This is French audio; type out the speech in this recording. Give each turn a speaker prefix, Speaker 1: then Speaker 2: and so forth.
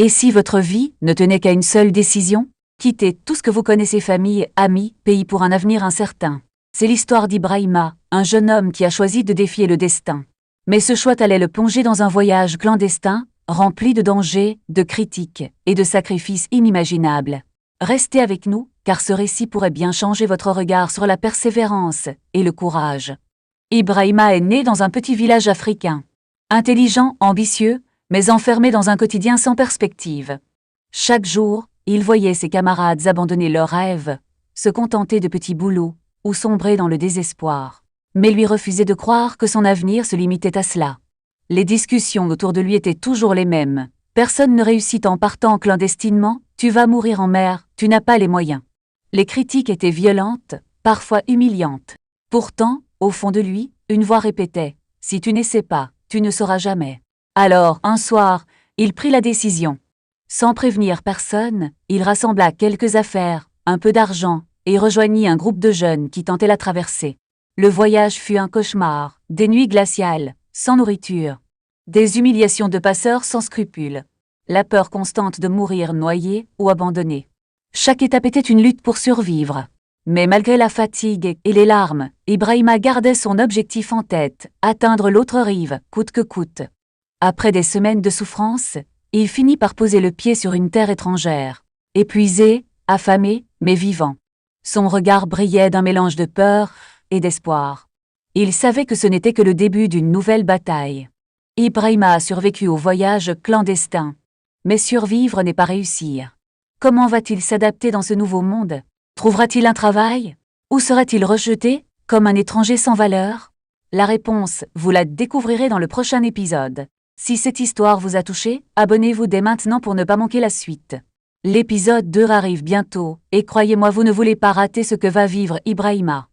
Speaker 1: Et si votre vie ne tenait qu'à une seule décision? Quitter tout ce que vous connaissez, famille, amis, pays pour un avenir incertain. C'est l'histoire d'Ibrahima, un jeune homme qui a choisi de défier le destin. Mais ce choix allait le plonger dans un voyage clandestin, rempli de dangers, de critiques et de sacrifices inimaginables. Restez avec nous, car ce récit pourrait bien changer votre regard sur la persévérance et le courage. Ibrahima est né dans un petit village africain. Intelligent, ambitieux, mais enfermé dans un quotidien sans perspective. Chaque jour, il voyait ses camarades abandonner leurs rêves, se contenter de petits boulots ou sombrer dans le désespoir. Mais lui refusait de croire que son avenir se limitait à cela. Les discussions autour de lui étaient toujours les mêmes. Personne ne réussit en partant clandestinement, tu vas mourir en mer, tu n'as pas les moyens. Les critiques étaient violentes, parfois humiliantes. Pourtant, au fond de lui, une voix répétait « Si tu n'essaies pas, tu ne sauras jamais ». Alors, un soir, il prit la décision. Sans prévenir personne, il rassembla quelques affaires, un peu d'argent, et rejoignit un groupe de jeunes qui tentaient la traversée. Le voyage fut un cauchemar, des nuits glaciales, sans nourriture, des humiliations de passeurs sans scrupules, la peur constante de mourir noyé ou abandonné. Chaque étape était une lutte pour survivre. Mais malgré la fatigue et les larmes, Ibrahima gardait son objectif en tête, atteindre l'autre rive, coûte que coûte. Après des semaines de souffrance, il finit par poser le pied sur une terre étrangère, épuisé, affamé, mais vivant. Son regard brillait d'un mélange de peur et d'espoir. Il savait que ce n'était que le début d'une nouvelle bataille. Ibrahima a survécu au voyage clandestin. Mais survivre n'est pas réussir. Comment va-t-il s'adapter dans ce nouveau monde? Trouvera-t-il un travail? Ou sera-t-il rejeté, comme un étranger sans valeur? La réponse, vous la découvrirez dans le prochain épisode. Si cette histoire vous a touché, abonnez-vous dès maintenant pour ne pas manquer la suite. L'épisode 2 arrive bientôt, et croyez-moi, vous ne voulez pas rater ce que va vivre Ibrahima.